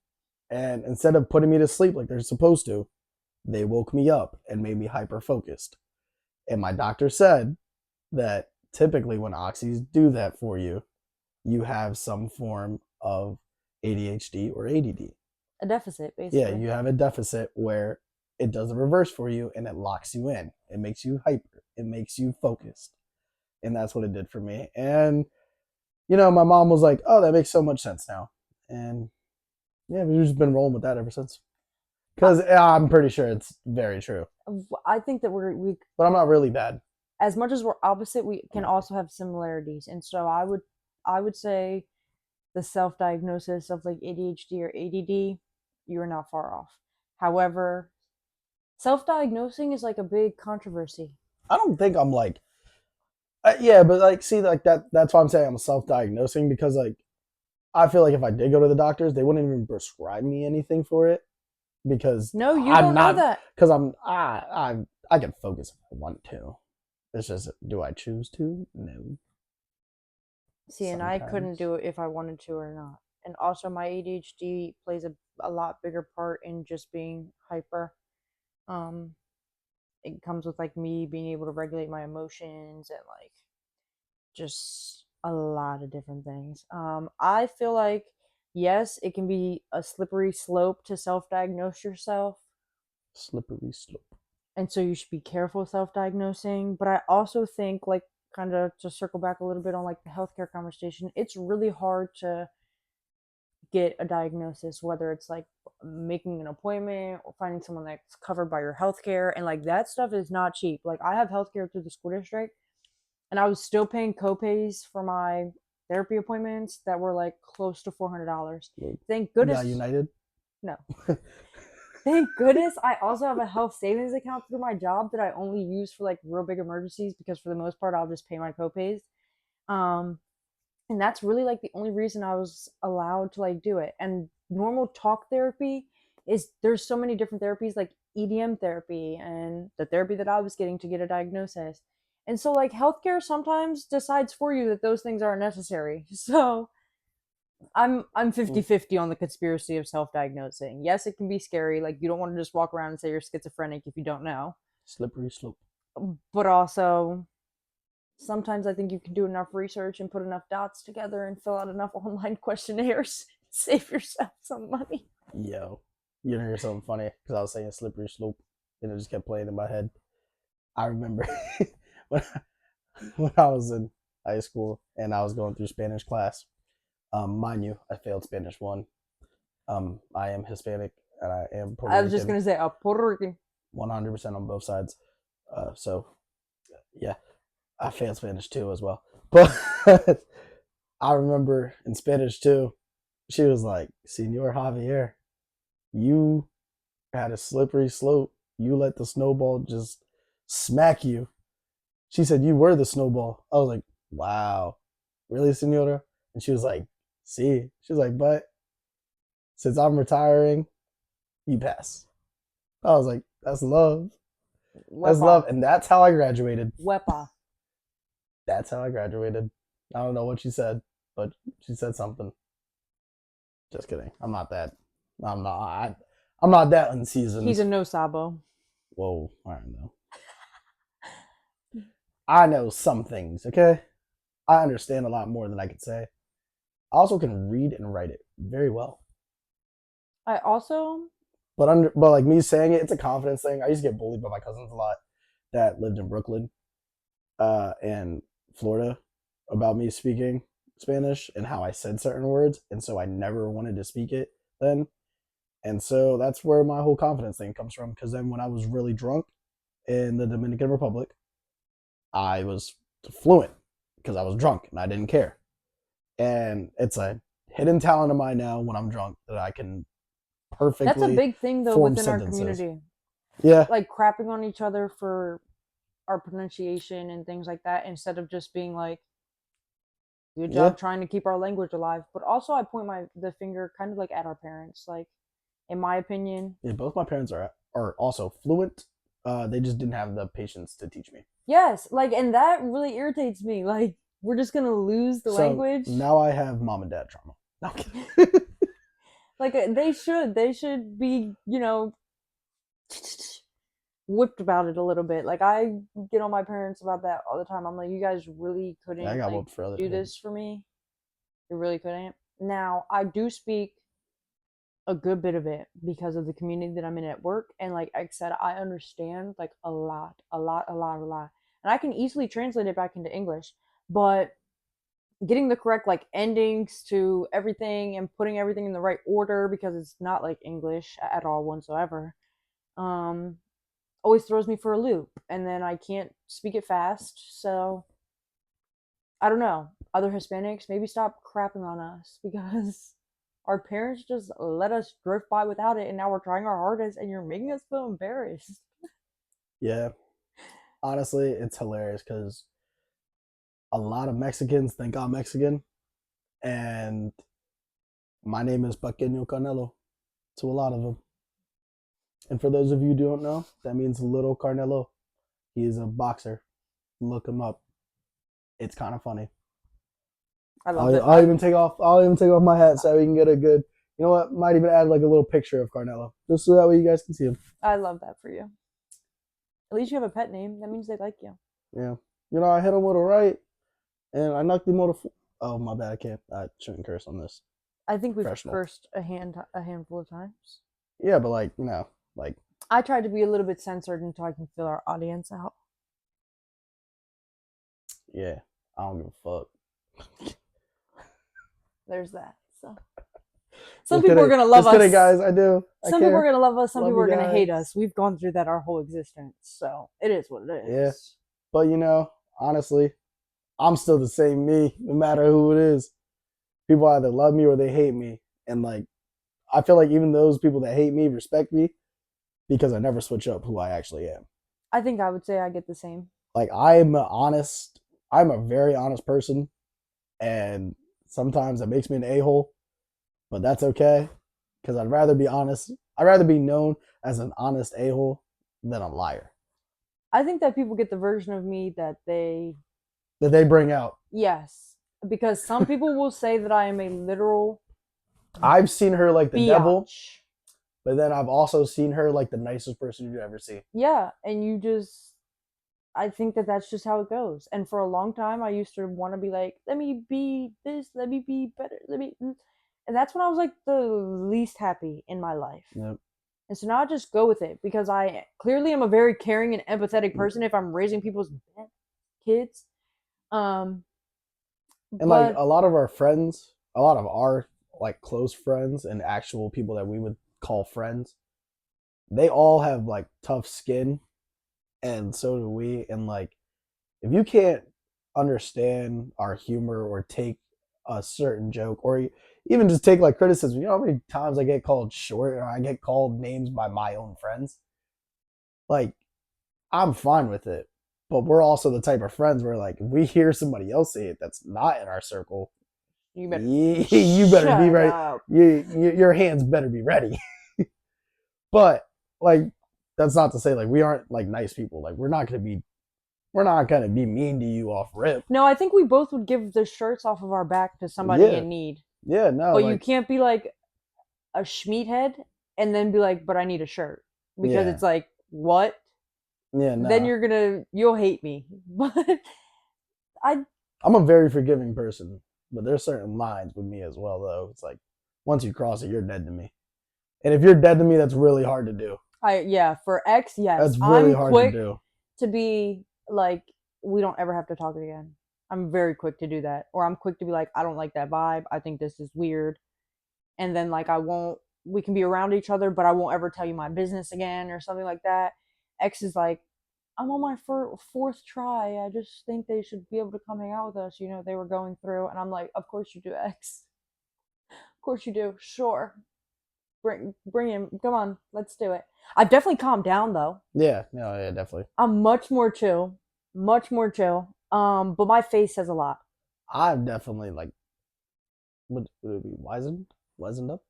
and instead of putting me to sleep like they're supposed to, they woke me up and made me hyper focused. And my doctor said that typically when oxys do that for you, you have some form of ADHD or ADD. A deficit, Yeah, basically. you have a deficit where it does the reverse for you and it locks you in. It makes you hyper. It makes you focused. And that's what it did for me. And, my mom was like, oh, that makes so much sense now. And yeah, we've just been rolling with that ever since. Because I'm pretty sure it's very true. I think that we But I'm not really bad. as much as we're opposite, we can Okay. also have similarities. And so I would say the self-diagnosis of like ADHD or ADD, you're not far off. However, self-diagnosing is like a big controversy. I don't think I'm like, yeah, but like, see, like that's why I'm saying I'm self diagnosing because, like, I feel like if I did go to the doctors, they wouldn't even prescribe me anything for it because No, you I'm don't know not, that. because I can focus if I want to. It's just, do I choose to? No. See, and I couldn't Sometimes. do it if I wanted to or not. And also, my ADHD plays a lot bigger part in just being hyper. Um, it comes with like me being able to regulate my emotions and like just a lot of different things. I feel like yes, it can be a slippery slope to self-diagnose yourself, Slippery slope. and so you should be careful self-diagnosing. But I also think, like, kind of to circle back a little bit on like the healthcare conversation, it's really hard to get a diagnosis, whether it's like making an appointment or finding someone that's covered by your healthcare, and like that stuff is not cheap. Like I have healthcare through the school district, and I was still paying copays for my therapy appointments that were like close to $400. Thank You got goodness. United? No. Thank goodness I also have a health savings account through my job that I only use for like real big emergencies, because for the most part I'll just pay my copays. Um, and that's really like the only reason I was allowed to like do it. And normal talk therapy is, there's so many different therapies like EDM therapy and the therapy that I was getting to get a diagnosis. And so like healthcare sometimes decides for you that those things aren't necessary. So I'm 50-50 on the conspiracy of self-diagnosing. Yes, it can be scary. Like you don't want to just walk around and say you're schizophrenic if you don't know. Slippery slope. But also sometimes I think you can do enough research and put enough dots together and fill out enough online questionnaires, save yourself some money. Yo. You know, hear something funny because I was saying slippery slope and it just kept playing in my head. I remember when, when I was in high school and I was going through Spanish class. Mind you, I failed Spanish 1. I am Hispanic and I am Puerto I was just Rican, gonna say a Puerto Rican. 100% on both sides. So, yeah, I failed Spanish 2 as well. But I remember in Spanish 2, she was like, Senor Javier, you had a slippery slope. You let the snowball just smack you. She said, you were the snowball. I was like, wow, really, Senora? And she was like, see. She was like, but since I'm retiring, you pass. I was like, that's love. That's Wepa. love. And that's how I graduated. Wepa. That's how I graduated. I don't know what she said, but she said something. Just kidding. I'm not that. I'm not. I'm not that unseasoned. He's a no sabo. Whoa, I don't know. I know some things, okay? I understand a lot more than I could say. I also can read and write it very well. I also But like me saying it, it's a confidence thing. I used to get bullied by my cousins a lot that lived in Brooklyn, and Florida about me speaking Spanish and how I said certain words, and so I never wanted to speak it then. And so that's where my whole confidence thing comes from. Because then when I was really drunk in the Dominican Republic, I was fluent because I was drunk and I didn't care. And it's a hidden talent of mine now when I'm drunk that I can perfectly That's a big thing though form within our sentences. community. Yeah. Like crapping on each other for our pronunciation and things like that instead of just being like, good job trying to keep our language alive. But also I point the finger kind of like at our parents. Like, in my opinion. Yeah, both my parents are also fluent. They just didn't have the patience to teach me. Yes, like, and that really irritates me. Like, we're just gonna lose the language. Now I have mom and dad trauma. No, I'm kidding. Like, they should be, whipped about it a little bit. Like, I get on my parents about that all the time. I'm like, you guys really couldn't I got whooped for other do things. this for me. You really couldn't. Now, I do speak a good bit of it because of the community that I'm in at work, and like I said, I understand like a lot. And I can easily translate it back into English, but getting the correct like endings to everything and putting everything in the right order, because it's not like English at all whatsoever, always throws me for a loop, and then I can't speak it fast. So I don't know, other Hispanics, maybe stop crapping on us, because our parents just let us drift by without it, and now we're trying our hardest, and you're making us feel embarrassed. Yeah. Honestly, it's hilarious because a lot of Mexicans think I'm Mexican, and my name is Pequeño Canelo to a lot of them. And for those of you who don't know, that means Little Carnelo. He is a boxer. Look him up. It's kind of funny. I love it. I'll even take off my hat so we can get a good. You know what? Might even add like a little picture of Carnelo, just so that way you guys can see him. I love that for you. At least you have a pet name. That means they like you. Yeah. You know, I hit him with a right, and I knocked him out. Oh my bad. I shouldn't curse on this. I think we've cursed a handful of times. Yeah, but like I tried to be a little bit censored until I can feel our audience out. Yeah, I don't give a fuck. There's that. So some people are gonna love us. Just kidding, guys. I do. Some people are gonna love us. Some people are gonna hate us. We've gone through that our whole existence, so it is what it is. Yeah, but you know, honestly, I'm still the same me, no matter who it is. People either love me or they hate me, and like, I feel like even those people that hate me respect me because I never switch up who I actually am. I think I would say I get the same. Like, I'm a very honest person, and sometimes that makes me an a-hole, but that's okay, because I'd rather be honest. I'd rather be known as an honest a-hole than a liar. I think that people get the version of me that they bring out. Yes, because some people will say that I am a literal. I've seen her like the biatch. Devil, but then I've also seen her like the nicest person you'd ever see. Yeah, and I think that that's just how it goes. And for a long time, I used to want to be like, let me be this, let me be better, and that's when I was like the least happy in my life. Yep. And so now I just go with it, because I clearly am a very caring and empathetic person if I'm raising people's kids. And like a lot of our like close friends and actual people that we would call friends, they all have like tough skin, and so do we. And like, if you can't understand our humor or take a certain joke, or even just take like criticism, you know how many times I get called short or I get called names by my own friends? Like, I'm fine with it, but we're also the type of friends where like, if we hear somebody else say it that's not in our circle, you better be right. Your hands better be ready. But like, that's not to say like we aren't like nice people. Like, we're not gonna be mean to you off rip. No, I think we both would give the shirts off of our back to somebody in need. Yeah, no. But you can't be like a schmeathead and then be like, but I need a shirt. Because it's like, what? Yeah, no. Then you'll hate me. But I'm a very forgiving person, but there's certain lines with me as well, though. It's like, once you cross it, you're dead to me. And if you're dead to me, that's really hard to do. For X, yes. That's really hard to do. To be like, we don't ever have to talk again. I'm very quick to do that. Or I'm quick to be like, I don't like that vibe. I think this is weird. And then like we can be around each other, but I won't ever tell you my business again or something like that. X is like, I'm on my fourth try. I just think they should be able to come hang out with us. You know, they were going through. And I'm like, of course you do, X. Of course you do. Sure. Bring him. Come on, let's do it. I've definitely calmed down though. Yeah, no, yeah, definitely. I'm much more chill. Much more chill. But my face says a lot. I've definitely like, would it be wisened up,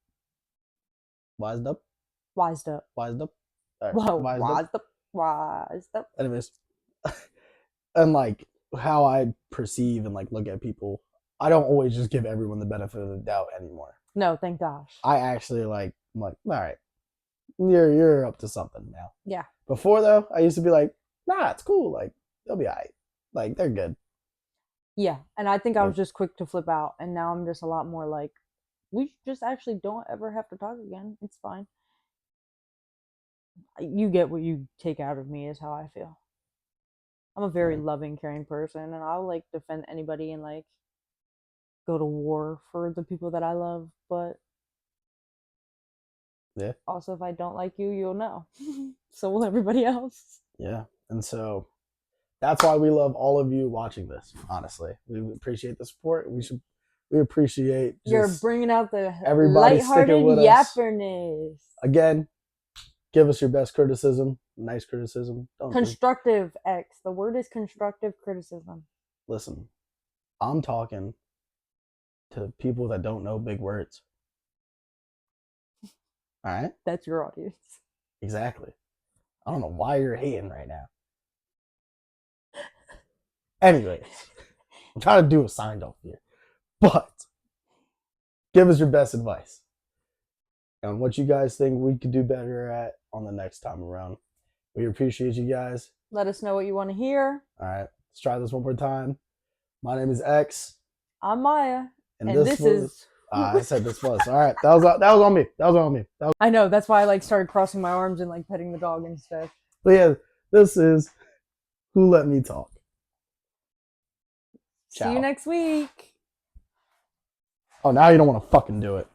wised up, Wised up. wised up, all right, Whoa, wised up. wised up. Wised up. Anyways, and like how I perceive and like look at people, I don't always just give everyone the benefit of the doubt anymore. No, thank gosh. I actually like, I'm like, all right, you're up to something now. Yeah. Before though, I used to be like, nah, it's cool. Like they'll be alright. Like they're good. Yeah, and I think I Yeah. was just quick to flip out, and now I'm just a lot more like, we just actually don't ever have to talk again. It's fine. You get what you take out of me, is how I feel. I'm a very Yeah. loving, caring person, and I'll like defend anybody and like go to war for the people that I love. But Yeah. also, if I don't like you, you'll know. So will everybody else. Yeah. And so that's why we love all of you watching this. Honestly, we appreciate the support. We appreciate just You're bringing out the everybody lighthearted sticking with us. yapperness. Again, give us your best criticism, nice criticism. Don't just Constructive, X. The word is constructive criticism. listen. I'm talking to people that don't know big words. All right, That's your audience. exactly. I don't know why you're hating right now. Anyways, I'm trying to do a sign off here, but give us your best advice and what you guys think we could do better at on the next time around. We appreciate you guys. Let us know what you want to hear. All right, let's try this one more time. My name is X, I'm Maya, and and this is. I said this was all right. That was on me. That was on me. I know, that's why I like started crossing my arms and like petting the dog and stuff. But yeah, this is Who Let Me Talk. See you Ciao. next week. Oh, now you don't want to fucking do it.